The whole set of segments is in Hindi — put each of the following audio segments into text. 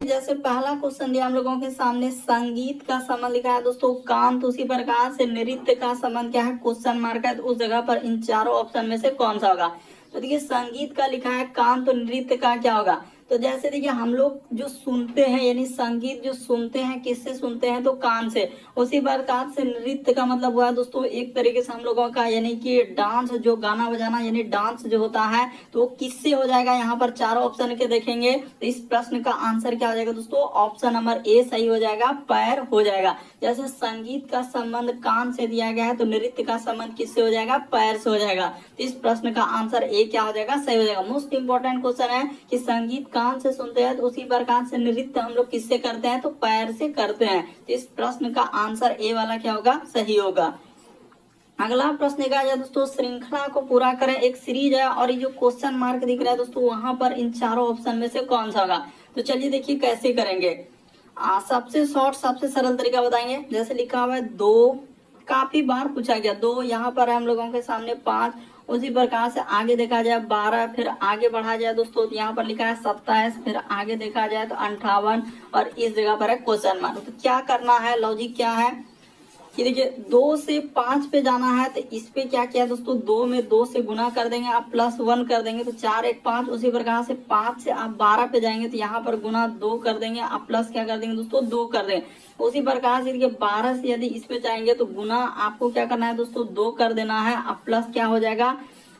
जैसे पहला क्वेश्चन दिया हम लोगों के सामने, संगीत का संबंध लिखा है दोस्तों कांत, उसी प्रकार से नृत्य का संबंध क्या है, क्वेश्चन मार्क है। तो उस जगह पर इन चारों ऑप्शन में से कौन सा होगा। तो देखिए संगीत का लिखा है कांत, तो नृत्य का क्या होगा। तो जैसे देखिए हम लोग जो सुनते हैं यानी संगीत जो सुनते हैं किससे सुनते हैं, तो कान से। उसी प्रकार से नृत्य का मतलब हुआ दोस्तों एक तरीके से हम लोगों का यानी कि डांस, जो गाना बजाना यानी डांस जो होता है, तो वो किससे हो जाएगा। यहाँ पर चारों ऑप्शन के देखेंगे तो इस प्रश्न का आंसर क्या हो जाएगा दोस्तों, ऑप्शन नंबर ए सही हो जाएगा, पैर हो जाएगा। जैसे संगीत का संबंध कान से दिया गया है, तो नृत्य का संबंध किससे हो जाएगा, पैर से हो जाएगा। तो इस प्रश्न का आंसर ए क्या हो जाएगा, सही हो जाएगा। मोस्ट इंपोर्टेंट क्वेश्चन है कि संगीत कान से सुनते हैं, तो उसी प्रकार से नृत्य हम लोग किससे करते हैं, तो पैर से करते हैं। तो इस प्रश्न का आंसर ए वाला क्या होगा, सही होगा। अगला प्रश्न क्या है दोस्तों, श्रृंखला को पूरा करें, एक सीरीज है और ये जो क्वेश्चन मार्क दिख रहा है दोस्तों, वहां पर इन चारों ऑप्शन में से कौन सा होगा। तो चलिए देखिए कैसे करेंगे। सबसे शॉर्ट सबसे सरल तरीका बताएंगे। जैसे लिखा हुआ है दो, काफी बार पूछा गया, दो यहाँ पर है हम लोगों के सामने 5, उसी प्रकार से आगे देखा जाए 12, फिर आगे बढ़ा जाए दोस्तों तो यहाँ पर लिखा है 27, फिर आगे देखा जाए तो 58 और इस जगह पर है क्वेश्चन मार्क। तो क्या करना है, लॉजिक क्या है कि देखिए 2 से 5 पे जाना है, तो इस पे क्या किया दोस्तों, 2 में 2 से गुना कर देंगे, आप +1 कर देंगे तो 4 1 5। उसी प्रकार से 5 से आप 12 पे जाएंगे तो यहाँ पर गुना 2 कर देंगे, आप प्लस क्या कर देंगे दोस्तों, 2 कर देंगे। उसी प्रकार से देखिए 12 से यदि इस पे जाएंगे तो गुना आपको क्या करना है दोस्तों, 2 कर देना है, आप प्लस क्या हो जाएगा,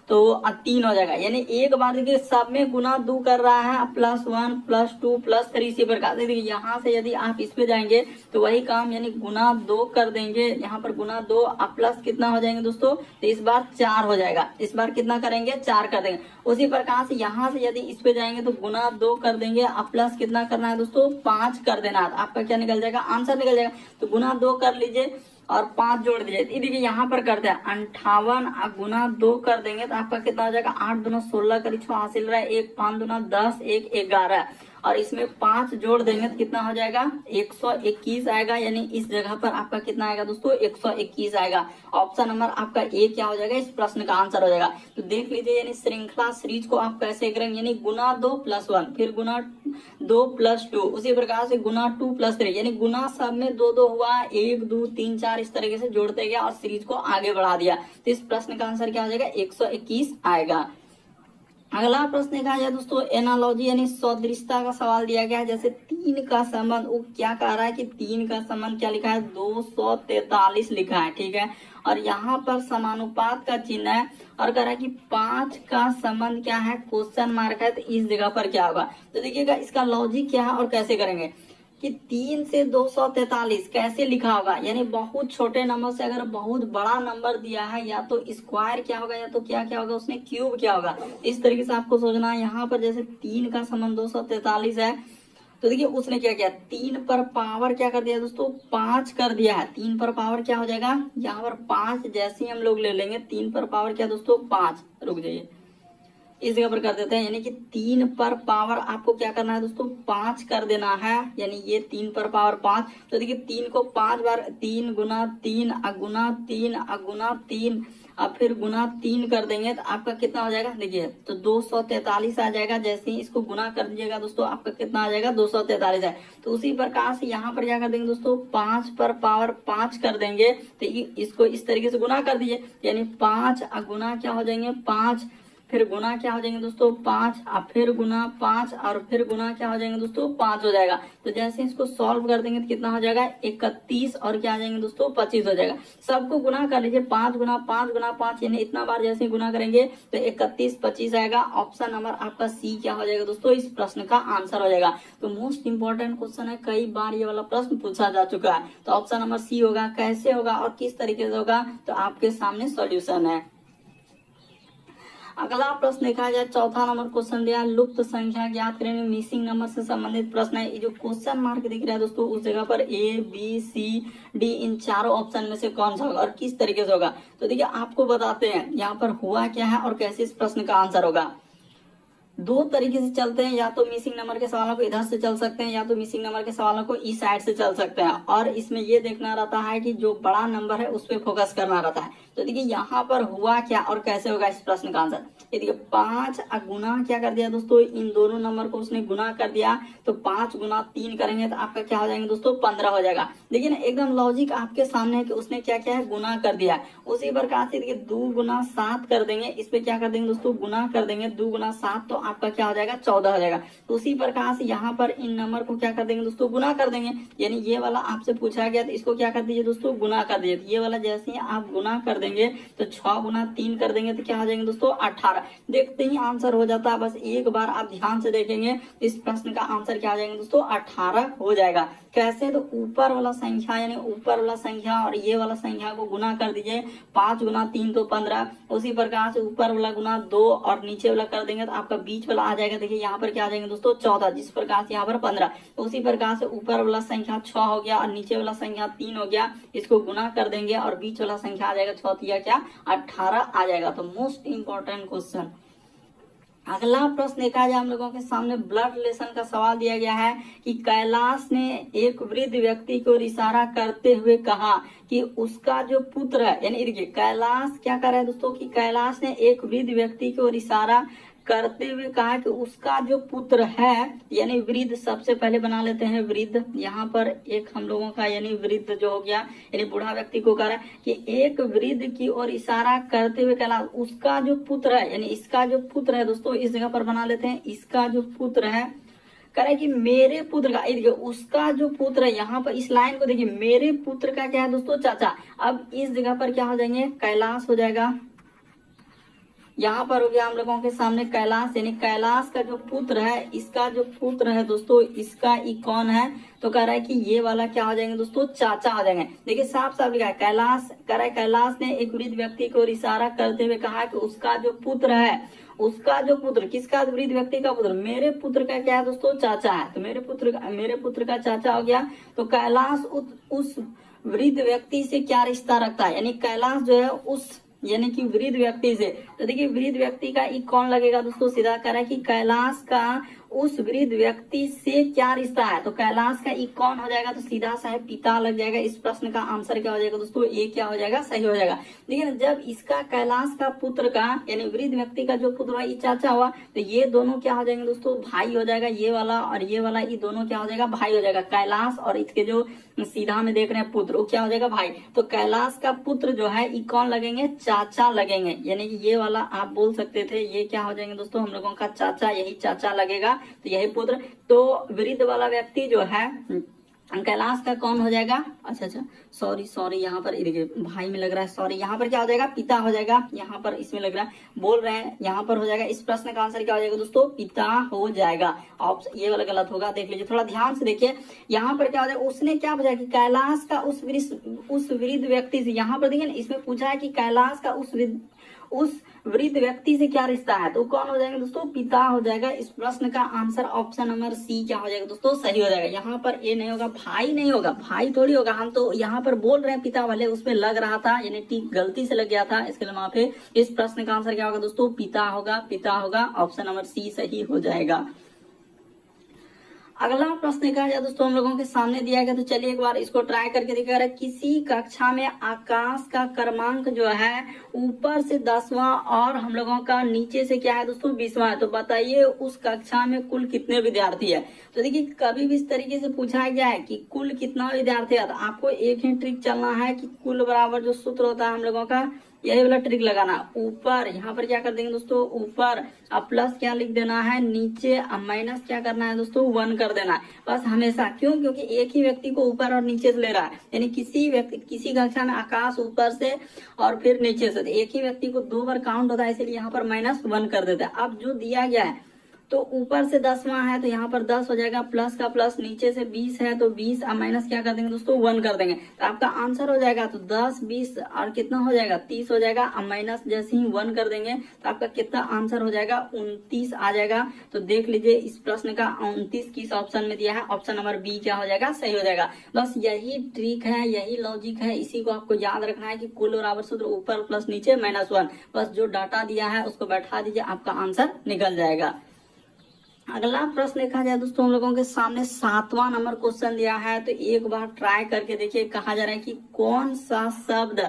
तो 3 हो जाएगा। यानी एक बार देखिए सब में गुना 2 कर रहा है, +1 +2 +3 इसी प्रकार से। देखिए यहाँ से यदि आप इस पे जाएंगे तो वही काम यानी गुना 2 कर देंगे, यहाँ पर गुना 2 आप प्लस कितना हो जाएंगे दोस्तों, तो इस बार 4 हो जाएगा। इस बार कितना करेंगे, 4 कर देंगे। उसी प्रकार से यहाँ से यदि इस पे जाएंगे तो गुना 2 कर देंगे, आप प्लस कितना करना है दोस्तों, 5 कर देना है। आपका क्या निकल जाएगा, आंसर निकल जाएगा। तो गुना 2 कर लीजिए और 5 जोड़ दीजिए। देखिए यहाँ पर करते हैं 58 गुना 2 कर देंगे तो आपका कितना हो जाएगा, 8 दूना 16 करीब हासिल रहा है, 1 5 दूना 10 1 11 और इसमें 5 जोड़ देंगे तो कितना हो जाएगा, 121 आएगा। यानी इस जगह पर आपका कितना आएगा दोस्तों, 121 आएगा। ऑप्शन नंबर आपका ए क्या हो जाएगा, इस प्रश्न का आंसर हो जाएगा। तो देख लीजिए यानी श्रृंखला सीरीज को आप कैसे करेंगे, यानी गुना 2 +1 फिर गुना 2 +2 उसी प्रकार से गुना 2 +3 यानी गुना सब में 2 2 हुआ, 1 2 3 4 इस तरीके से जोड़ते गया और सीरीज को आगे बढ़ा दिया। तो इस प्रश्न का आंसर क्या हो जाएगा, 121 आएगा। अगला प्रश्न कहा जाए दोस्तों, एनालॉजी यानी सदृशता का सवाल दिया गया है। जैसे 3 का संबंध, वो क्या कह रहा है कि 3 का संबंध क्या लिखा है, 243 लिखा है, ठीक है। और यहाँ पर समानुपात का चिन्ह है और कह रहा है कि 5 का संबंध क्या है, क्वेश्चन मार्क है। तो इस जगह पर क्या होगा, तो देखिएगा इसका लॉजिक क्या है और कैसे करेंगे कि 3 से 243 कैसे लिखा होगा। यानी बहुत छोटे नंबर से अगर बहुत बड़ा नंबर दिया है, या तो स्क्वायर क्या होगा या तो क्या क्या होगा उसमें क्यूब क्या होगा, इस तरीके से आपको सोचना है। यहाँ पर जैसे 3 का संबंध 243 है, तो देखिए उसने क्या किया, 3 पर पावर क्या कर दिया दोस्तों, 5 कर दिया है। 3 पर पावर क्या हो जाएगा, यहाँ पर 5 जैसे ही हम लोग ले लेंगे, 3 पर पावर क्या दोस्तों, 5। रुक जाइए, इस जगह पर कर देते हैं। यानी कि 3 पर पावर आपको क्या करना है दोस्तों, 5 कर देना है। यानी ये 3 पर पावर 5। तो देखिए 3 को 5 बार, 3 गुना 3 गुना 3 गुना 3 अब फिर गुना 3 कर देंगे तो आपका कितना हो जाएगा, देखिए तो 243 आ जाएगा। जैसे ही इसको गुना कर दीजिएगा दोस्तों, आपका कितना आ जाएगा, 243 है। तो उसी प्रकार से यहाँ पर क्या कर देंगे दोस्तों, 5 पर पावर 5 कर देंगे। तो इसको इस तरीके से गुना कर दीजिए, यानी 5 गुना क्या हो जाएंगे, 5 फिर गुना क्या हो जाएंगे दोस्तों, 5 और फिर गुना 5 और फिर गुना क्या हो जाएंगे दोस्तों, 5 हो जाएगा। तो जैसे इसको सॉल्व कर देंगे तो कितना हो जाएगा, 31 और क्या आ जाएंगे दोस्तों, 25 हो जाएगा। सबको गुना कर लीजिए, 5 गुना 5 गुना 5 यानी इतना बार जैसे गुना करेंगे तो 31 25 आएगा। ऑप्शन नंबर आपका सी क्या हो जाएगा दोस्तों, इस प्रश्न का आंसर हो जाएगा। तो मोस्ट इंपोर्टेंट क्वेश्चन है, कई बार ये वाला प्रश्न पूछा जा चुका है। तो ऑप्शन नंबर सी होगा। कैसे होगा और किस तरीके से होगा, तो आपके सामने सॉल्यूशन है। अगला प्रश्न देखा जाए, चौथा नंबर क्वेश्चन दिया, लुप्त संख्या ज्ञात करें, मिसिंग नंबर से संबंधित प्रश्न है। ये जो क्वेश्चन मार्क दिख रहा है दोस्तों, उस जगह पर ए बी सी डी इन चारों ऑप्शन में से कौन सा होगा और किस तरीके से होगा। तो देखिए आपको बताते हैं यहाँ पर हुआ क्या है और कैसे इस प्रश्न का आंसर होगा। दो तरीके से चलते हैं, या तो मिसिंग नंबर के सवालों को इधर से चल सकते हैं, या तो मिसिंग नंबर के सवालों को इस साइड से चल सकते हैं। और इसमें ये देखना रहता है कि जो बड़ा नंबर है उस पर फोकस करना रहता है। तो देखिए यहाँ पर हुआ क्या और कैसे होगा इस प्रश्न का आंसर। ये देखिए 5 गुना क्या कर दिया दोस्तों, इन दोनों नंबर को उसने गुना कर दिया, तो 5 गुना 3 करेंगे तो आपका क्या हो जाएंगे दोस्तों, 15 हो जाएगा। देखिए ना एकदम लॉजिक आपके सामने है कि उसने क्या किया है, गुना कर दिया। उसी प्रकार से देखिए 2 गुना 7 कर देंगे, इस पे क्या कर देंगे दोस्तों, गुना कर देंगे, 2 गुना 7 तो आपका क्या हो जाएगा, 14 हो जाएगा। तो उसी प्रकार से यहाँ पर इन नंबर को क्या कर देंगे दोस्तों, गुना कर देंगे। यानी ये वाला आपसे पूछा गया तो इसको क्या कर दीजिए दोस्तों, गुना कर दीजिए। ये वाला जैसे ही आप गुना कर देंगे तो 6 गुना 3 कर देंगे तो क्या हो जाएंगे दोस्तों, 18। देखते ही आंसर हो जाता है। बस एक बार आप ध्यान से देखेंगे इस प्रश्न का आंसर क्या आ जाएंगे दोस्तों, 18 हो जाएगा। कैसे, तो ऊपर वाला संख्या यानी ऊपर वाला संख्या और ये वाला संख्या को गुना कर दीजिए, 5 गुना 3 तो 15। उसी प्रकार से ऊपर वाला गुना 2 और नीचे वाला कर देंगे तो आपका बीच वाला आ जाएगा। देखिए यहाँ पर क्या आ जाएंगे दोस्तों, 14, जिस प्रकार से यहाँ पर 15। तो उसी प्रकार से ऊपर वाला संख्या 6 हो गया और नीचे वाला संख्या 3 हो गया, इसको गुना कर देंगे और बीच वाला संख्या आ जाएगा 6 क्या 18 आ जाएगा। तो मोस्ट इंपॉर्टेंट क्वेश्चन। अगला प्रश्न देखा जाए हम लोगों के सामने ब्लड रिलेशन का सवाल दिया गया है कि कैलाश ने एक वृद्ध व्यक्ति को इशारा करते हुए कहा कि उसका जो पुत्र है, यानी देखिए कैलाश क्या कर रहा है दोस्तों, कि कैलाश ने एक वृद्ध व्यक्ति को इशारा करते हुए कहा कि उसका जो पुत्र है, यानी वृद्ध सबसे पहले बना लेते हैं वृद्ध। यहाँ पर एक हम लोगों का यानी वृद्ध जो हो गया, यानी बूढ़ा व्यक्ति को कह रहा है कि एक वृद्ध की ओर इशारा करते हुए कहला उसका जो पुत्र है, यानी इसका जो पुत्र है दोस्तों, इस जगह पर बना लेते हैं इसका जो पुत्र है, कह रहा है कि मेरे पुत्र का, देखिए उसका जो पुत्र है, यहाँ पर इस लाइन को देखिए मेरे पुत्र का क्या है दोस्तों, चाचा। अब इस जगह पर क्या हो जाएंगे, कैलाश हो जाएगा। यहाँ पर हो गया हम लोगों के सामने कैलाश, यानी कैलाश का जो पुत्र है, इसका जो पुत्र है दोस्तों, इसका ई कौन है, तो कह रहा है कि ये वाला क्या हो जाएंगे दोस्तों, चाचा हो जाएंगे। देखिए साफ साफ लिखा है कैलाश, कह रहा है कैलाश ने एक वृद्ध व्यक्ति को इशारा करते हुए कहा कि उसका जो पुत्र है, उसका जो पुत्र, किसका, वृद्ध व्यक्ति का पुत्र, मेरे पुत्र का क्या है दोस्तों, चाचा है। तो मेरे पुत्र का चाचा हो गया। तो कैलाश उस वृद्ध व्यक्ति से क्या रिश्ता रखता है, यानी कैलाश जो है उस यानी कि वृद्ध व्यक्ति से, तो देखिए वृद्ध व्यक्ति का ई कौन लगेगा दोस्तों, सीधा कह रहा है कि कैलाश का उस वृद्ध व्यक्ति से क्या रिश्ता है, तो कैलाश का ई कौन हो जाएगा, तो सीधा सा है पिता लग जाएगा। इस प्रश्न का आंसर क्या हो जाएगा दोस्तों, ए क्या हो जाएगा, सही हो जाएगा। देखिए जब इसका कैलाश का पुत्र का यानी वृद्ध व्यक्ति का जो पुत्र है ये चाचा हुआ, तो ये दोनों क्या हो जाएंगे दोस्तों, भाई हो जाएगा। ये वाला और ये वाला, ये दोनों क्या हो जाएगा, भाई हो जाएगा। कैलाश और इसके जो सीधा में देख रहे हैं पुत्र, वो क्या हो जाएगा, भाई। तो कैलाश का पुत्र जो है ये कौन लगेंगे, चाचा लगेंगे। यानी कि ये वाला आप बोल सकते थे ये क्या हो जाएंगे दोस्तों, हम लोगों का चाचा, यही चाचा लगेगा, तो यही पुत्र। तो वृद्ध वाला व्यक्ति जो है कैलाश का कौन हो जाएगा, अच्छा सॉरी यहाँ पर देखिए भाई में लग रहा है, सॉरी यहाँ पर क्या हो जाएगा, पिता हो जाएगा। यहाँ पर इसमें लग रहा है बोल रहे हैं, यहाँ पर हो जाएगा। इस प्रश्न का आंसर क्या हो जाएगा दोस्तों, पिता हो जाएगा। ऑप्शन ये वाला गलत होगा, देख लीजिए थोड़ा ध्यान से देखिए। यहाँ पर क्या हो जाएगा, उसने क्या पूछा कि कैलाश का उस वृद्ध व्यक्ति से, यहाँ पर देखिए इसमें पूछा है कि कैलाश का उस वृद्ध व्यक्ति से क्या रिश्ता है, तो कौन हो जाएगा दोस्तों, पिता हो जाएगा। इस प्रश्न का आंसर ऑप्शन नंबर सी क्या हो जाएगा दोस्तों, सही हो जाएगा। यहाँ पर ए नहीं होगा, भाई नहीं होगा, भाई थोड़ी होगा। हम तो यहाँ पर बोल रहे हैं पिता वाले, उसमें लग रहा था यानी ठीक गलती से लग गया था, इसके लिए माफी। इस प्रश्न का आंसर क्या होगा दोस्तों, पिता होगा। ऑप्शन नंबर सी सही हो जाएगा। अगला प्रश्न कहा जाए दोस्तों हम लोगों के सामने दिया गया, तो चलिए एक बार इसको ट्राई करके देखा रहे। किसी कक्षा में आकाश का क्रमांक जो है ऊपर से 10वां और हम लोगों का नीचे से क्या है दोस्तों 20वां है, तो बताइए उस कक्षा में कुल कितने विद्यार्थी है। तो देखिए कभी भी इस तरीके से पूछा गया है कि कुल कितना विद्यार्थी है, तो आपको एक ही ट्रिक चलना है कि कुल बराबर जो सूत्र होता है हम लोगों का, यही वाला ट्रिक लगाना। ऊपर यहाँ पर क्या कर देंगे दोस्तों, ऊपर अब प्लस क्या लिख देना है, नीचे अब माइनस क्या करना है दोस्तों 1 कर देना है बस हमेशा। क्यों, क्योंकि एक ही व्यक्ति को ऊपर और नीचे से ले रहा है, यानी किसी कक्षा में आकाश ऊपर से और फिर नीचे से, एक ही व्यक्ति को 2 बार काउंट होता है, इसलिए यहाँ पर -1 कर देता है। अब जो दिया गया है तो ऊपर से 10वां है तो यहाँ पर 10 हो जाएगा, प्लस का प्लस, नीचे से 20 है तो 20 अब माइनस क्या कर देंगे दोस्तों 1 कर देंगे, तो आपका आंसर हो जाएगा तो 10 20 और कितना हो जाएगा 30 हो जाएगा। अब माइनस जैसे ही 1 कर देंगे तो आपका कितना आंसर हो जाएगा 29 आ जाएगा। तो देख लीजिए इस प्रश्न का 29 किस ऑप्शन में दिया है, ऑप्शन नंबर बी क्या हो जाएगा, सही हो जाएगा। बस यही ट्रिक है, यही लॉजिक है, इसी को आपको याद रखना है कि कुल बराबर सूत्र ऊपर प्लस नीचे -1। बस जो डाटा दिया है उसको बैठा दीजिए, आपका आंसर निकल जाएगा। अगला प्रश्न देखा जाए दोस्तों, हम लोगों के सामने 7वां नंबर क्वेश्चन दिया है, तो एक बार ट्राई करके देखिए। कहा जा रहा है कि कौन सा शब्द,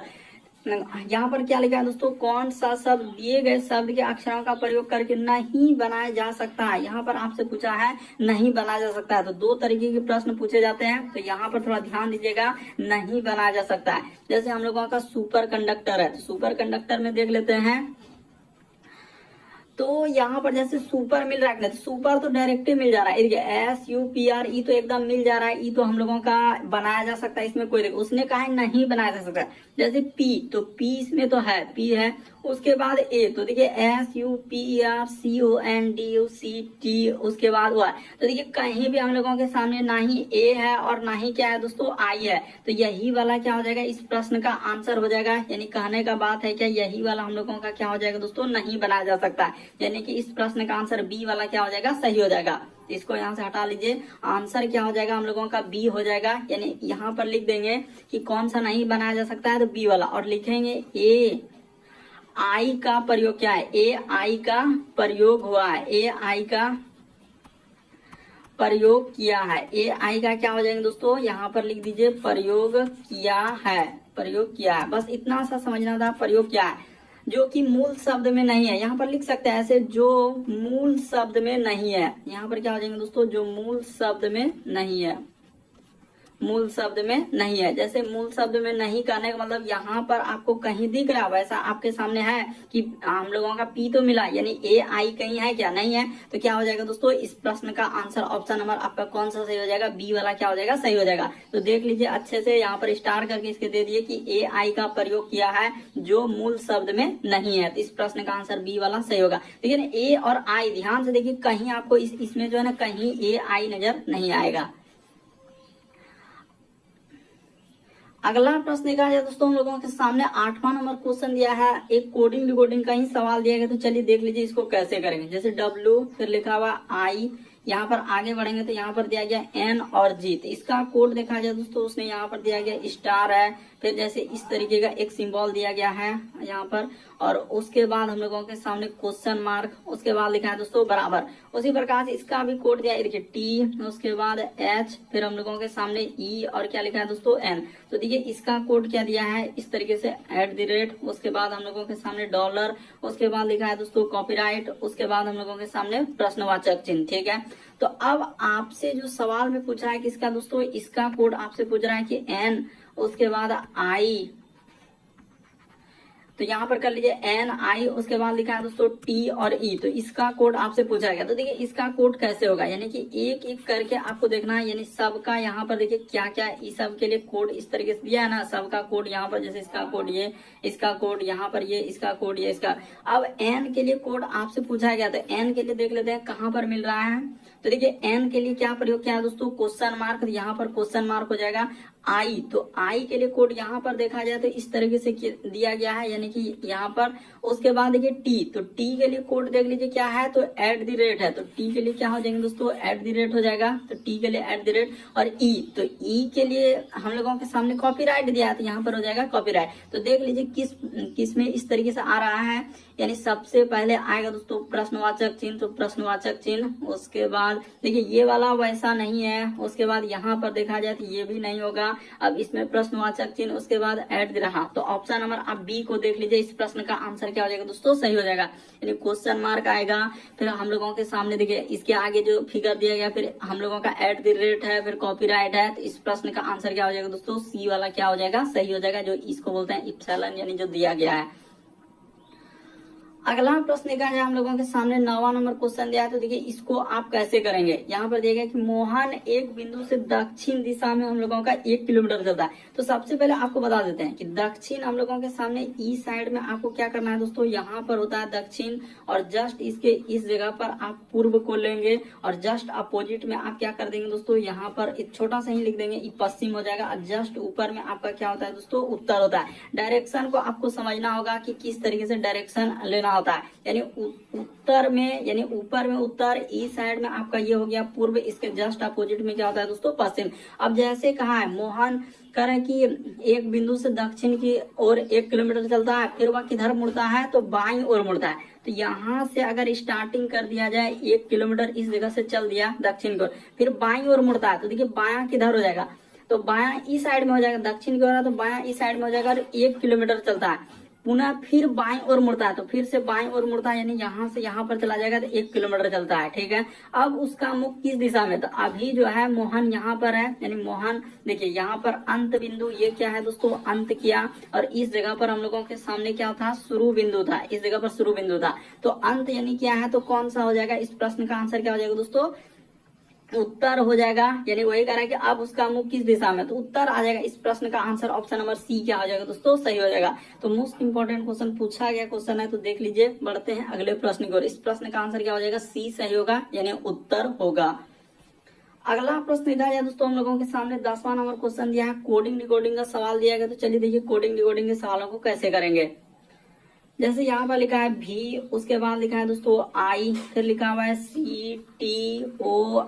यहाँ पर क्या लिखा है दोस्तों, कौन सा शब्द दिए गए शब्द के अक्षरों का प्रयोग करके नहीं बनाया जा सकता है। यहाँ पर आपसे पूछा है नहीं बनाया जा सकता है, तो दो तरीके के प्रश्न पूछे जाते हैं, तो यहाँ पर थोड़ा ध्यान दीजिएगा। नहीं बनाया जा सकता है, जैसे हम लोगों का सुपर कंडक्टर है, तो सुपर कंडक्टर में देख लेते हैं। तो यहाँ पर जैसे सुपर मिल रहा है, तो सुपर तो डायरेक्ट मिल जा रहा है, SUPR, तो एकदम मिल जा रहा है। ई तो हम लोगों का बनाया जा सकता है, इसमें कोई देखो, उसने कहा है नहीं बनाया जा सकता। जैसे P, तो P इसमें तो है, P है। उसके बाद A, तो देखिए SUPERCONDUCT, उसके बाद हुआ। तो देखिए कहीं भी हम लोगों के सामने ना ही A है और ना ही क्या है दोस्तों I है, तो यही वाला क्या हो जाएगा, इस प्रश्न का आंसर हो जाएगा। यानी कहने का बात है क्या, यही वाला हम लोगों का क्या हो जाएगा दोस्तों, नहीं बनाया जा सकता है। यानी कि इस प्रश्न का आंसर B वाला क्या हो जाएगा, सही हो जाएगा। इसको यहाँ से हटा लीजिए, आंसर क्या हो जाएगा हम लोगों का B हो जाएगा। यानी यहाँ पर लिख देंगे कि कौन सा नहीं बनाया जा सकता है, तो B वाला, और लिखेंगे AI का प्रयोग क्या है, AI का प्रयोग हुआ है, AI का प्रयोग किया है। AI का क्या हो जाएगा दोस्तों, यहाँ पर लिख दीजिए प्रयोग किया है, प्रयोग किया है। बस इतना सा समझना था, प्रयोग किया है, जो कि मूल शब्द में नहीं है। यहाँ पर लिख सकते हैं ऐसे, जो मूल शब्द में नहीं है। यहाँ पर क्या हो जाएंगे दोस्तों, जो मूल शब्द में नहीं है, मूल शब्द में नहीं है। जैसे मूल शब्द में नहीं करने का मतलब यहाँ पर आपको कहीं दिख रहा है, वैसा आपके सामने है कि हम लोगों का P तो मिला, यानी AI कहीं है क्या, नहीं है। तो क्या हो जाएगा दोस्तों, इस प्रश्न का आंसर ऑप्शन नंबर आपका कौन सा सही हो जाएगा, B वाला क्या हो जाएगा, सही हो जाएगा। तो देख लीजिए अच्छे से, यहाँ पर स्टार करके इसके दे दिए कि AI का प्रयोग किया है जो मूल शब्द में नहीं है, तो इस प्रश्न का आंसर B वाला सही होगा। लेकिन A और I ध्यान से देखिए, कहीं आपको इसमें जो है ना, कहीं AI नजर नहीं आएगा। अगला प्रश्न देखा जाए दोस्तों, हम लोगों के सामने 8वां नंबर क्वेश्चन दिया है, एक कोडिंग रिकॉर्डिंग का ही सवाल दिया गया। तो चलिए देख लीजिए इसको कैसे करेंगे। जैसे W, फिर लिखा हुआ I, यहाँ पर आगे बढ़ेंगे तो यहाँ पर दिया गया N और G, तो इसका कोड देखा जाए दोस्तों, उसने यहाँ पर दिया गया स्टार है। फिर जैसे इस तरीके का एक सिंबल दिया गया है यहाँ पर, और उसके बाद हम लोगों के सामने क्वेश्चन मार्क, उसके बाद लिखा है दोस्तों बराबर। उसी प्रकार से इसका भी कोड दिया है, देखिए T, उसके बाद H, फिर हम लोगों के सामने E, और क्या लिखा है दोस्तों N। तो देखिए इसका कोड क्या दिया है, इस तरीके से @, उसके बाद हम लोगों के सामने $, उसके बाद लिखा है दोस्तों कॉपीराइट, उसके बाद हम लोगों के सामने प्रश्नवाचक चिन्ह। ठीक है, तो अब आपसे जो सवाल में पूछ रहा है किसका दोस्तों, इसका कोड आपसे पूछ रहा है कि N, उसके बाद I, तो यहाँ पर कर लीजिए NI, उसके बाद लिखा है दोस्तों T और E, तो इसका कोड आपसे पूछा गया। तो देखिए इसका कोड कैसे होगा, यानी कि एक एक करके आपको देखना है। यानी सबका यहाँ पर देखिए क्या क्या इस सब के लिए कोड इस तरीके से दिया है ना, सबका कोड यहाँ पर, जैसे इसका कोड ये, इसका कोड यहाँ पर ये, इसका कोड ये, इसका। अब N के लिए कोड आपसे पूछा गया, तो N के लिए देख लेते हैं कहाँ पर मिल रहा है। तो देखिए N के लिए क्या प्रयोग किया है दोस्तों, क्वेश्चन मार्क, यहाँ पर क्वेश्चन मार्क हो जाएगा। I, तो I के लिए कोड यहाँ पर देखा जाए तो इस तरीके से दिया गया है, यानी कि यहाँ पर। उसके बाद देखिए T, तो T के लिए कोड देख लीजिए क्या है, तो @ है, तो T के लिए क्या हो जाएंगे दोस्तों, @ हो जाएगा, तो T के लिए @। और E, तो E के लिए हम लोगों के सामने कॉपीराइट दिया है, तो यहाँ पर हो जाएगा कॉपीराइट। तो देख लीजिए किस में इस तरीके से आ रहा है। यानी सबसे पहले आएगा दोस्तों प्रश्नवाचक चिन्ह, तो प्रश्नवाचक चिन्ह, उसके बाद देखिए ये वाला वैसा नहीं है, उसके बाद यहाँ पर देखा जाए तो ये भी नहीं होगा। अब इसमें प्रश्नवाचक चिन्ह, उसके बाद @ रहा, तो ऑप्शन नंबर आप B को देख लीजिए। इस प्रश्न का आंसर क्या हो जाएगा दोस्तों, सही हो जाएगा। यानी क्वेश्चन मार्क आएगा, फिर हम लोगों के सामने देखिए इसके आगे जो फिगर दिया गया, फिर हम लोगों का @ है, फिर कॉपीराइट है। तो इस प्रश्न का आंसर क्या हो जाएगा दोस्तों, C वाला क्या हो जाएगा, सही हो जाएगा, जो इसको बोलते हैं इप्सिलॉन, यानी जो दिया गया है। अगला प्रश्न देखा जाए, हम लोगों के सामने 9वां नंबर क्वेश्चन दिया है। तो देखिए इसको आप कैसे करेंगे। यहाँ पर दिया गया कि मोहन एक बिंदु से दक्षिण दिशा में हम लोगों का 1 किलोमीटर चलता है। तो सबसे पहले आपको बता देते हैं कि दक्षिण हम लोगों के सामने ई साइड में आपको क्या करना है दोस्तों, यहाँ पर होता है दक्षिण, और जस्ट इसके इस जगह पर आप पूर्व को लेंगे, और जस्ट अपोजिट में आप क्या कर देंगे दोस्तों, यहाँ पर एक छोटा सा ही लिख देंगे, ये पश्चिम हो जाएगा। और जस्ट ऊपर में आपका क्या होता है दोस्तों, उत्तर होता है। डायरेक्शन को आपको समझना होगा कि किस तरीके से डायरेक्शन लेना होता है। यानी उत्तर में, यानी ऊपर में उत्तर, ईस्ट साइड में आपका ये हो गया पूर्व, इसके जस्ट अपोजिट में क्या होता है दोस्तों, पश्चिम। अब जैसे कहा है मोहन कह रहे कि एक बिंदु से दक्षिण की ओर 1 किलोमीटर चलता है, फिर वह किधर मुड़ता है, तो बाईं ओर मुड़ता है। तो यहाँ से अगर स्टार्टिंग कर दिया जाए 1 किलोमीटर इस जगह से चल दिया दक्षिण की ओर, फिर बाईं ओर मुड़ता है तो देखिए बायां किधर हो जाएगा, तो बायां इस साइड में हो जाएगा, दक्षिण की ओर है तो बायां इस साइड में हो जाएगा और 1 किलोमीटर चलता है। पुनः फिर बाईं ओर मुड़ता है तो फिर से बाईं ओर मुड़ता है, यानी यहाँ से यहाँ पर चला जाएगा तो 1 किलोमीटर चलता है। ठीक है, अब उसका मुख किस दिशा में, तो अभी जो है मोहन यहाँ पर है, यानी मोहन देखिए यहाँ पर अंत बिंदु, ये क्या है दोस्तों अंत किया, और इस जगह पर हम लोगों के सामने क्या था शुरू बिंदु था, इस जगह पर शुरू बिंदु था, तो अंत यानी क्या है, तो कौन सा हो जाएगा, इस प्रश्न का आंसर क्या हो जाएगा दोस्तों, उत्तर हो जाएगा। यानी वही कह रहा है कि अब उसका मुख किस दिशा में, तो उत्तर आ जाएगा। इस प्रश्न का आंसर ऑप्शन नंबर सी क्या हो जाएगा दोस्तों, सही हो जाएगा। तो मोस्ट इंपोर्टेंट क्वेश्चन पूछा गया क्वेश्चन है, तो देख लीजिए। बढ़ते हैं अगले प्रश्न की ओर। इस प्रश्न का आंसर क्या हो जाएगा, सी सही होगा, यानी उत्तर होगा। अगला प्रश्न दिया है दोस्तों हम लोगों के सामने 10वां नंबर क्वेश्चन दिया है, कोडिंग डिकोडिंग का सवाल दिया गया। तो चलिए देखिए कोडिंग डिकोडिंग के सवालों को कैसे करेंगे। जैसे यहाँ पर लिखा है भी, उसके बाद लिखा है दोस्तों आई, फिर लिखा हुआ है CTOR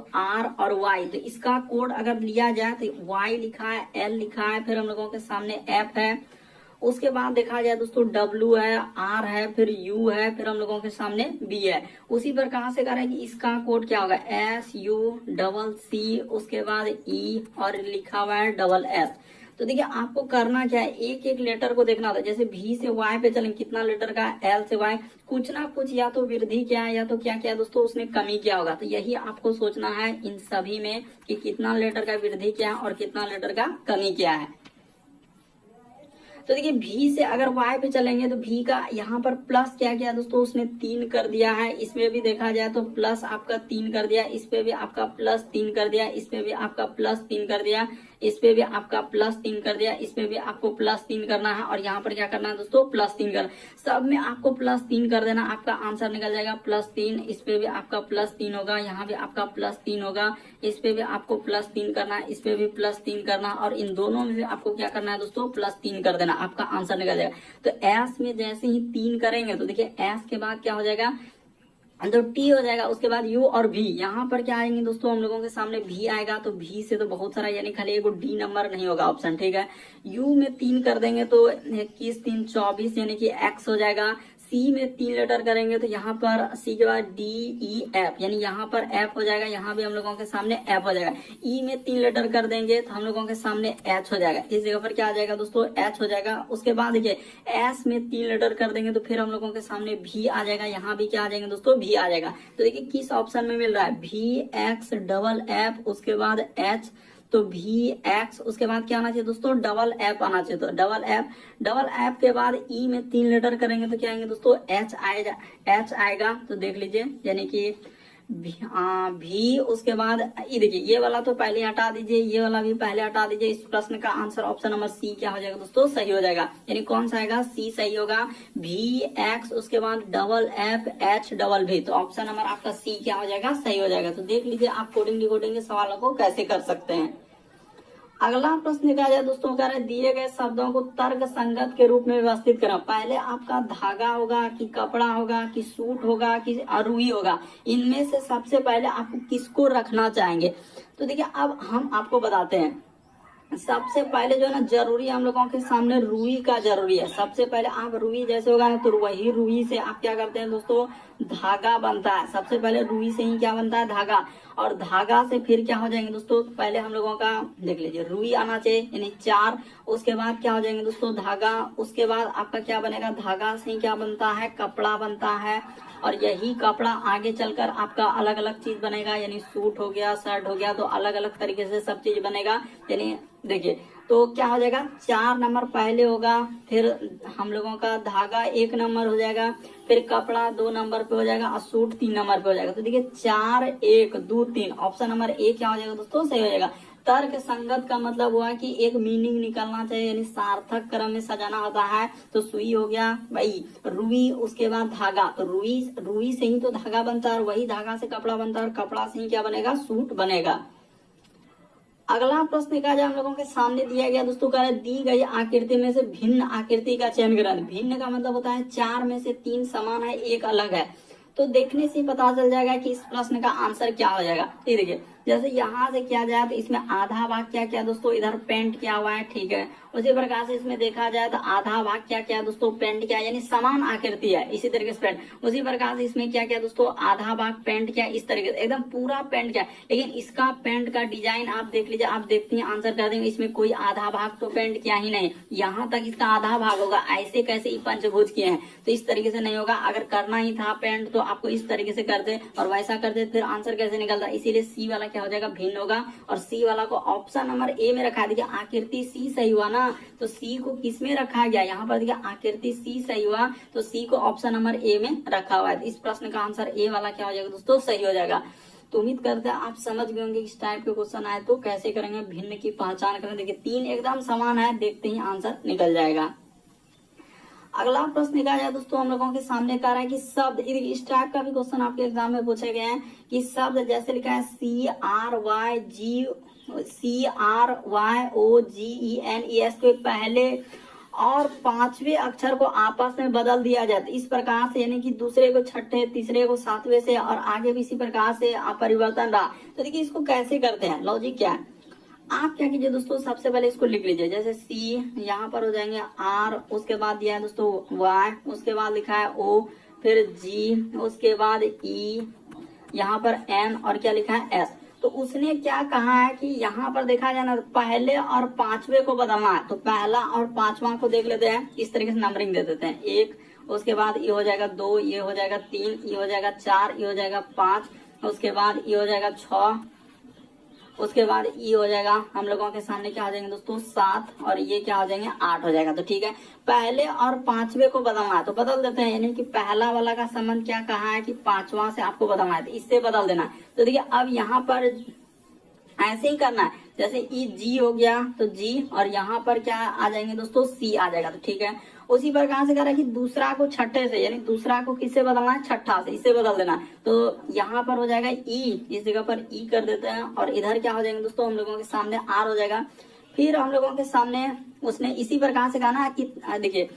और Y। तो इसका कोड अगर लिया जाए तो Y लिखा है, L लिखा है, फिर हम लोगों के सामने F है, उसके बाद देखा जाए दोस्तों W है, R है, फिर U है, फिर हम लोगों के सामने B है। उसी पर कहाँ से करें कि इसका कोड क्या होगा, SUCC, उसके बाद E और लिखा हुआ है SS। तो देखिए आपको करना क्या है, एक एक लेटर को देखना होता है। जैसे भी से Y पे चलेंगे कितना लेटर का, L से Y, कुछ ना कुछ या तो वृद्धि क्या है या तो क्या क्या है दोस्तों उसने कमी क्या होगा। तो यही आपको सोचना है इन सभी में कि कितना लेटर का वृद्धि क्या है और कितना लेटर का कमी क्या है। तो देखिए भी से अगर Y पे चलेंगे तो भी का यहाँ पर प्लस क्या किया दोस्तों, उसने 3 कर दिया है। इसमें भी देखा जाए तो प्लस आपका 3 कर दिया, इस पे भी आपका प्लस 3 कर दिया, इस पे भी आपका प्लस 3 कर दिया, इस पे भी आपका प्लस 3 कर दिया, इस पे भी आपको प्लस 3 करना है, और यहाँ पर क्या करना है दोस्तों, प्लस 3 करना। सब में आपको प्लस 3 कर देना, आपका आंसर निकल जाएगा प्लस 3। इस पे भी आपका प्लस 3 होगा, यहाँ भी आपका प्लस 3 होगा, इस पे भी आपको प्लस 3 करना है, इस पे भी प्लस 3 करना, और इन दोनों में भी आपको क्या करना है दोस्तों, प्लस 3 कर देना, आपका आंसर निकल जाएगा। तो एस में जैसे ही 3 करेंगे तो देखिए एस के बाद क्या हो जाएगा, तो टी हो जाएगा, उसके बाद यू और भी। यहाँ पर क्या आएंगे दोस्तों हम लोगों के सामने भी आएगा, तो भी से तो बहुत सारा, यानी खाली एगो डी नंबर नहीं होगा ऑप्शन। ठीक है, यू में 3 कर देंगे तो 21 3 24, यानी कि एक्स हो जाएगा। सी में 3 लेटर करेंगे तो यहाँ पर सी के बाद DEF, यानी यहाँ पर एफ हो जाएगा, यहाँ भी हम लोगों के सामने एफ हो जाएगा। ई में 3 लेटर कर देंगे तो हम लोगों के सामने एच हो जाएगा, इस जगह पर क्या आ जाएगा दोस्तों, एच हो जाएगा। उसके बाद देखिए एस में 3 लेटर कर देंगे तो फिर हम लोगों के सामने भी आ जाएगा, यहाँ भी क्या आ जाएंगे दोस्तों, भी आ जाएगा। तो देखिए किस ऑप्शन में मिल रहा है, VXFF, उसके बाद एच, तो VX, उसके बाद क्या आना चाहिए दोस्तों, FF आना चाहिए। तो डबल एफ के बाद ई में 3 लेटर करेंगे तो क्या आएंगे दोस्तों, एच आएगा। तो देख लीजिए, यानी कि भी, उसके बाद ये देखिए ये वाला तो पहले हटा दीजिए, ये वाला भी पहले हटा दीजिए। इस प्रश्न का आंसर ऑप्शन नंबर सी क्या हो जाएगा दोस्तों, सही हो जाएगा। यानी कौन सा आएगा, सी सही होगा। VX, उसके बाद FH तो ऑप्शन नंबर आपका सी क्या हो जाएगा, सही हो जाएगा। तो देख लीजिए आप कोडिंग डिकोडिंग के सवालों को कैसे कर सकते हैं। अगला प्रश्न देखा जाए दोस्तों, कह रहे दिए गए शब्दों को तर्क संगत के रूप में व्यवस्थित करें। पहले आपका धागा होगा कि कपड़ा होगा कि सूट होगा कि रुई होगा, इनमें से सबसे पहले आप किसको रखना चाहेंगे। तो देखिए अब हम आपको बताते हैं। सबसे पहले जो है ना जरूरी हम लोगों के सामने रुई का जरूरी है। सबसे पहले आप रुई जैसे होगा ना, तो वही रुई से आप क्या करते हैं दोस्तों, धागा बनता है। सबसे पहले रुई से ही क्या बनता है, धागा, और धागा से फिर क्या हो जाएंगे दोस्तों, पहले हम लोगों का देख लीजिए रुई आना चाहिए, यानी 4। उसके बाद क्या हो जाएंगे दोस्तों, धागा। उसके बाद आपका क्या बनेगा, धागा से ही क्या बनता है, कपड़ा बनता है, और यही कपड़ा आगे चलकर आपका अलग अलग चीज बनेगा, यानी सूट हो गया, शर्ट हो गया, तो अलग अलग तरीके से सब चीज बनेगा। यानी देखिए तो क्या हो जाएगा, 4 नंबर पहले होगा, फिर हम लोगों का धागा 1 नंबर हो जाएगा, फिर कपड़ा 2 नंबर पे हो जाएगा, और सूट 3 नंबर पे हो जाएगा। तो देखिए 4 1 2 3, ऑप्शन नंबर ए क्या हो जाएगा दोस्तों, सही हो जाएगा। तर्क संगत का मतलब हुआ कि एक मीनिंग निकलना चाहिए, यानी सार्थक क्रम में सजाना होता है। तो सुई हो गया भाई, रुई, उसके बाद धागा, तो रुई से ही तो धागा बनता है, और वही धागा से कपड़ा बनता है, और कपड़ा से ही क्या बनेगा, सूट बनेगा। अगला प्रश्न देखा जाए हम लोगों के सामने दिया गया दोस्तों, कह रहे दी गई आकृति में से भिन्न आकृति का चयन करें। भिन्न का मतलब होता है 4 में से 3 समान है, 1 अलग है। तो देखने से पता चल जाएगा कि इस प्रश्न का आंसर क्या हो जाएगा। ये देखिए जैसे यहाँ से किया जाए तो इसमें आधा भाग क्या क्या दोस्तों इधर पेंट किया हुआ है, ठीक है। उसी प्रकार से इसमें देखा जाए तो आधा भाग क्या क्या दोस्तों पेंट किया, यानी समान आकृति है, इसी तरीके से पेंट। उसी प्रकार से इसमें क्या क्या दोस्तों आधा भाग पेंट किया, इस तरीके से एकदम पूरा पेंट किया। लेकिन इसका पेंट का डिजाइन आप देख लीजिए, आप देखते हैं आंसर कर देंगे, इसमें कोई आधा भाग तो पेंट किया ही नहीं, यहाँ तक इसका आधा भाग होगा। ऐसे कैसे ये पंचभुज किए हैं, तो इस तरीके से नहीं होगा। अगर करना ही था पेंट तो आपको इस तरीके से करते और वैसा करते, फिर आंसर कैसे निकलता। इसीलिए सी वाला क्या हो जाएगा, भिन्न होगा। और सी वाला को ऑप्शन नंबर ए में रखा है। देखिए आकृति सी सही हुआ ना, तो सी को किस में रखा गया, यहाँ पर देखिए आकृति सी सही हुआ, तो सी को ऑप्शन नंबर ए में रखा हुआ है। इस प्रश्न का आंसर ए वाला क्या हो जाएगा दोस्तों, सही हो जाएगा। तो उम्मीद करते हैं आप समझ गए होंगे इस टाइप के क्वेश्चन आए तो कैसे करेंगे, भिन्न की पहचान करें। देखिए 3 एकदम समान है, देखते ही आंसर निकल जाएगा। अगला प्रश्न निकाला जाए दोस्तों हम लोगों के सामने कह रहा है कि शब्द, इस टाइप का भी क्वेश्चन आपके एग्जाम में पूछे गए हैं कि शब्द जैसे लिखा है CRYOGENES के पहले और 5वें अक्षर को आपस में बदल दिया जाए इस प्रकार से, यानी कि दूसरे को छठे, तीसरे को 7वें से और आगे भी इसी प्रकार से परिवर्तन रहा। तो देखिए इसको कैसे करते हैं, लॉजिक क्या है। आप क्या कीजिए दोस्तों, सबसे पहले इसको लिख लीजिए। जैसे सी यहाँ पर हो जाएंगे R, उसके बाद दिया है दोस्तों Y, उसके बाद लिखा है O, फिर G, उसके बाद E, यहाँ पर N और क्या लिखा है S। तो उसने क्या कहा है कि यहाँ पर देखा जाए ना, पहले और 5वें को बदलना है। तो पहला और 5वां को देख लेते हैं, इस तरीके से नंबरिंग दे देते हैं। 1, उसके बाद ये हो जाएगा 2, ये हो जाएगा 3, ये हो जाएगा 4, ये हो जाएगा 5, उसके बाद ये हो जाएगा 6, उसके बाद ये हो जाएगा हम लोगों के सामने क्या हो जाएंगे दोस्तों 7, और ये क्या हो जाएंगे 8 हो जाएगा। तो ठीक है, पहले और 5वें को बदलना है तो बदल देते हैं, यानी कि पहला वाला का संबंध क्या कहा है कि 5वां से आपको बदलना है, तो इससे बदल देना है। तो देखिए अब यहाँ पर ऐसे ही करना है, जैसे ई जी हो गया तो जी, और यहाँ पर क्या आ जाएंगे दोस्तों सी आ जाएगा। तो ठीक है, उसी प्रकार से कह रहा है कि दूसरा को छठे से, यानी दूसरा को किससे बदलना है, छठा से, इससे बदल देना है। तो यहाँ पर हो जाएगा ई, इस जगह पर ई कर देते हैं, और इधर क्या हो जाएंगे दोस्तों हम लोगों के सामने आर हो जाएगा। फिर हम लोगों के सामने उसने इसी प्रकार से कहा ना कि देखिए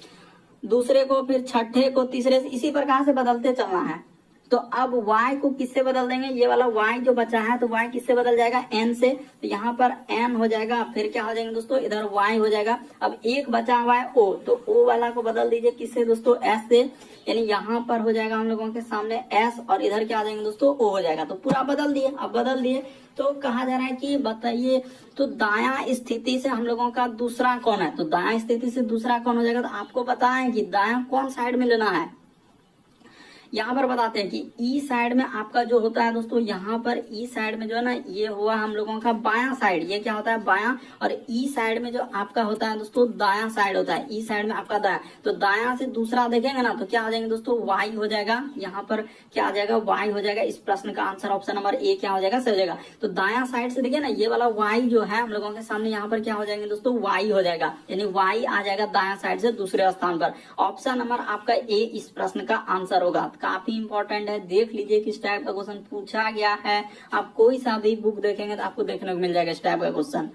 दूसरे को फिर छठे को तीसरे से, इसी प्रकार से बदलते चलना है। तो अब y को किससे बदल देंगे, ये वाला y जो बचा है तो y किससे बदल जाएगा, n से। तो यहाँ पर n हो जाएगा, फिर क्या हो जाएंगे दोस्तों इधर y हो जाएगा। अब एक बचा हुआ है o, तो o वाला को बदल दीजिए किससे दोस्तों, s से, यानी यहाँ पर हो जाएगा हम लोगों के सामने s, और इधर क्या आ जाएंगे दोस्तों o हो जाएगा। तो पूरा बदल दिए। अब बदल दिए तो कहा जा रहा है कि बताइए तो दायां स्थिति से हम लोगों का दूसरा कौन है। तो दायां स्थिति से दूसरा कौन हो जाएगा, तो आपको पता है कि दायां कौन साइड में लेना है। यहाँ पर बताते हैं कि ई साइड में आपका जो होता है दोस्तों, यहाँ पर ई साइड में जो है ना, ये हुआ हम लोगों का बायां साइड, ये क्या होता है बायां, और ई साइड में जो आपका होता है दोस्तों दायां साइड होता है। ई साइड में आपका दायां, तो दायां से दूसरा देखेंगे ना तो क्या आ जाएंगे दोस्तों वाई हो जाएगा। यहाँ पर क्या आ जाएगा, वाई हो जाएगा। इस प्रश्न का आंसर ऑप्शन नंबर ए क्या हो जाएगा, सही हो जाएगा। तो दायां साइड से देखिए ना, ये वाला वाई जो है हम लोगों के सामने, यहाँ पर क्या हो जाएंगे दोस्तों वाई हो जाएगा, यानी वाई आ जाएगा दायां साइड से दूसरे स्थान पर। ऑप्शन नंबर आपका ए इस प्रश्न का आंसर होगा। काफी इंपॉर्टेंट है, देख लीजिए किस टाइप का क्वेश्चन पूछा गया है। आप कोई सा भी बुक देखेंगे तो आपको देखने को मिल जाएगा इस टाइप का क्वेश्चन।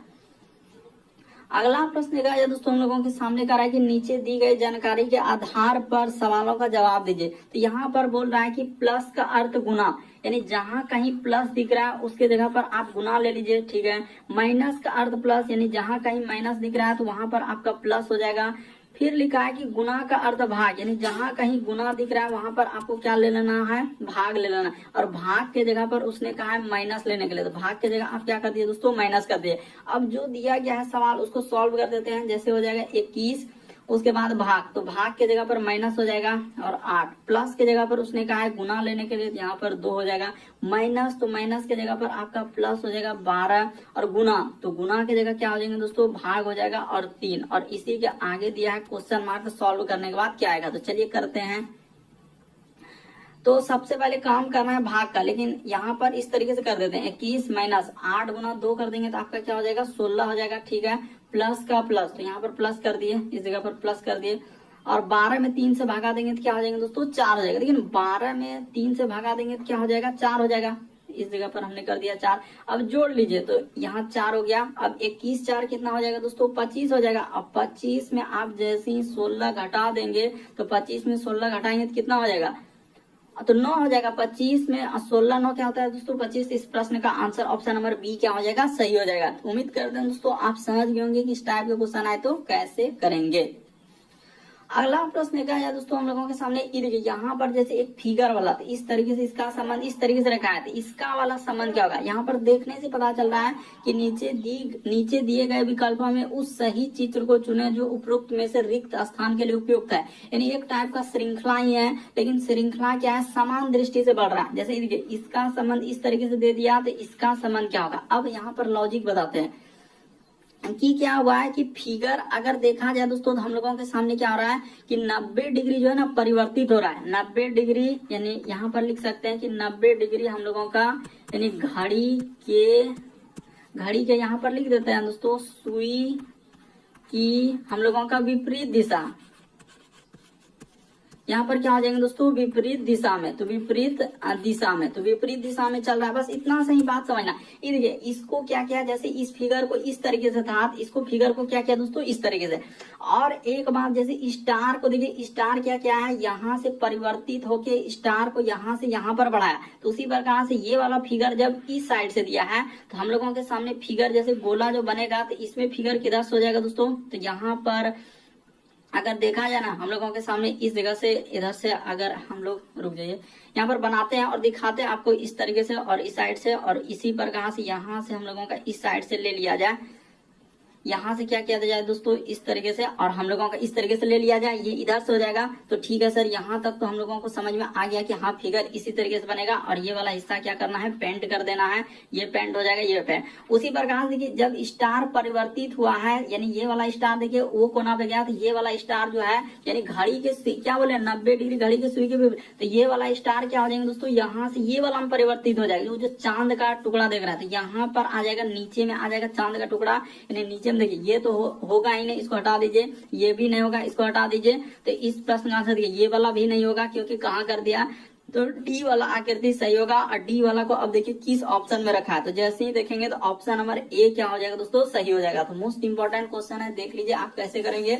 अगला प्रश्न देखा जाए दोस्तों हम लोगों के सामने कह रहा है कि नीचे दी गई जानकारी के आधार पर सवालों का जवाब दीजिए। तो यहाँ पर बोल रहा है कि प्लस का अर्थ गुना, यानी जहां कहीं प्लस दिख रहा है उसके जगह पर आप गुना ले लीजिए, ठीक है। माइनस का अर्थ प्लस, यानी जहां कहीं माइनस दिख रहा है तो वहां पर आपका प्लस हो जाएगा। फिर लिखा है कि गुना का अर्थ भाग, यानी जहां कहीं गुना दिख रहा है वहां पर आपको क्या ले लेना है, भाग ले लेना है। और भाग के जगह पर उसने कहा है माइनस लेने के लिए, तो भाग के जगह आप क्या कर दिए दोस्तों, माइनस कर दिए। अब जो दिया गया है सवाल उसको सॉल्व कर देते हैं। जैसे हो जाएगा 21, उसके बाद भाग, तो भाग के जगह पर माइनस हो जाएगा, और 8 प्लस के जगह पर उसने कहा है गुना लेने के लिए, यहाँ पर 2 हो जाएगा। माइनस, तो माइनस के जगह पर आपका प्लस हो जाएगा 12, और गुना, तो गुना के जगह क्या हो जाएंगे दोस्तों भाग हो जाएगा, और 3। और इसी के आगे दिया है क्वेश्चन मार्क, सॉल्व करने के बाद क्या आएगा। तो चलिए करते हैं। तो सबसे पहले काम करना है भाग का, लेकिन यहाँ पर इस तरीके से कर देते हैं 21 माइनस 8 गुना 2 कर देंगे तो आपका क्या हो जाएगा 16 हो जाएगा, ठीक है। प्लस का प्लस, तो यहाँ पर प्लस कर दिए, इस जगह पर प्लस कर दिए। और 12 में 3 से भागा देंगे तो क्या हो जाएंगे दोस्तों 4 हो जाएगा। लेकिन 12 में 3 से भागा देंगे तो क्या हो जाएगा 4 हो जाएगा। इस जगह पर हमने कर दिया 4। अब जोड़ लीजिए, तो यहाँ 4 हो गया। अब 21 4 कितना हो जाएगा दोस्तों 25 हो जाएगा। अब 25 में आप जैसे ही 16 घटा देंगे, तो 25 में 16 घटाएंगे तो कितना हो जाएगा तो 9 हो जाएगा 25 में 16 9 क्या होता है दोस्तों 25। इस प्रश्न का आंसर ऑप्शन नंबर बी क्या हो जाएगा, सही हो जाएगा। तो उम्मीद करते हैं दोस्तों आप समझ गए होंगे कि इस टाइप के क्वेश्चन आए तो कैसे करेंगे। अगला प्रश्न क्या है दोस्तों हम लोगों के सामने, ये देखिए यहाँ पर जैसे एक फिगर वाला, तो इस तरीके से इसका संबंध इस तरीके से रखा है, तो इसका वाला संबंध क्या होगा। यहाँ पर देखने से पता चल रहा है कि नीचे दिए गए विकल्पों में उस सही चित्र को चुने जो उपरोक्त में से रिक्त स्थान के लिए उपयुक्त है। यानी एक टाइप का श्रृंखला ही है, लेकिन श्रृंखला क्या है, समान दृष्टि से बढ़ रहा है। जैसे देखिए इसका संबंध इस तरीके से दे दिया, तो इसका संबंध क्या होगा। अब यहाँ पर लॉजिक बताते हैं कि क्या हुआ है कि फिगर अगर देखा जाए दोस्तों, तो हम लोगों के सामने क्या हो रहा है कि 90 डिग्री जो है ना परिवर्तित हो रहा है। 90 डिग्री यानी यहाँ पर लिख सकते हैं कि 90 डिग्री हम लोगों का यानी घड़ी के यहाँ पर लिख देते हैं दोस्तों सुई की हम लोगों का विपरीत दिशा। यहाँ पर क्या हो जाएंगे दोस्तों, विपरीत दिशा में, तो विपरीत दिशा में चल रहा है। बस इतना सही बात समझना। ये देखिए इसको क्या किया, जैसे इस फिगर को इस तरीके से था, इसको फिगर को क्या किया दोस्तों इस तरीके से। और एक बात जैसे स्टार को देखिए, स्टार क्या है, यहाँ से परिवर्तित होके स्टार को यहाँ से यहाँ पर बढ़ाया। तो उसी प्रकार से ये वाला फिगर जब इस साइड से दिया है, तो हम लोगों के सामने फिगर जैसे गोला जो बनेगा, तो इसमें फिगर किधर से हो जाएगा दोस्तों, तो यहाँ पर अगर देखा जाए ना हम लोगों के सामने इस जगह से इधर से अगर हम लोग रुक जाइए यहाँ पर बनाते हैं और दिखाते हैं आपको इस तरीके से और इस साइड से, और इसी प्रकार से यहाँ से हम लोगों का इस साइड से ले लिया जाए, यहाँ से क्या किया जाए दोस्तों इस तरीके से, और हम लोगों का इस तरीके से ले लिया जाए, ये इधर से हो जाएगा। तो ठीक है सर, यहाँ तक तो हम लोगों को समझ में आ गया कि हाँ फिगर इसी तरीके से बनेगा, और ये वाला हिस्सा क्या करना है, पेंट कर देना है। ये पेंट हो जाएगा, ये पेंट। उसी प्रकार देखिए जब स्टार परिवर्तित हुआ है, यानी ये वाला स्टार देखिए वो कोना पे गया, तो ये वाला स्टार जो है यानी घड़ी के क्या बोले 90 डिग्री घड़ी के सुई के भी, तो ये वाला स्टार क्या हो जाएंगे दोस्तों, यहाँ से ये वाला में परिवर्तित हो जाएगा। जो चांद का टुकड़ा देख रहा है, तो यहाँ पर आ जाएगा, नीचे में आ जाएगा चांद का टुकड़ा, यानी नीचे में देखिए ये तो होगा ही नहीं, इसको हटा दीजिए। ये भी नहीं होगा, इसको हटा दीजिए। तो इस प्रश्न का आंसर ये वाला भी नहीं होगा, क्योंकि कहाँ कर दिया, तो डी वाला आकृति सही होगा। और डी वाला को अब देखिए किस ऑप्शन में रखा है, तो जैसे ही देखेंगे तो ऑप्शन नंबर ए क्या हो जाएगा दोस्तों, सही हो जाएगा। तो मोस्ट इंपॉर्टेंट क्वेश्चन है, देख लीजिए आप कैसे करेंगे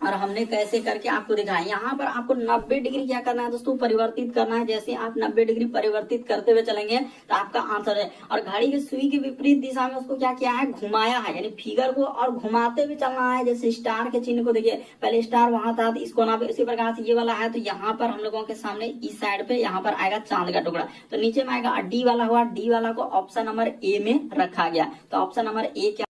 और हमने कैसे करके आपको दिखाया। यहाँ पर आपको 90 डिग्री क्या करना है दोस्तों, परिवर्तित करना है। जैसे आप 90 डिग्री परिवर्तित करते हुए चलेंगे तो आपका आंसर है। और घड़ी की सुई की विपरीत दिशा में उसको क्या किया है, घुमाया है, यानी फिगर को और घुमाते हुए चलना है। जैसे स्टार के चिन्ह को देखिए, पहले स्टार वहां था तो इसको ना पे, इसी प्रकार से ये वाला है, तो यहाँ पर हम लोगों के सामने इस साइड पे यहाँ पर आएगा चांद का टुकड़ा, तो नीचे में आएगा डी वाला हुआ। डी वाला को ऑप्शन नंबर ए में रखा गया। तो ऑप्शन नंबर ए क्या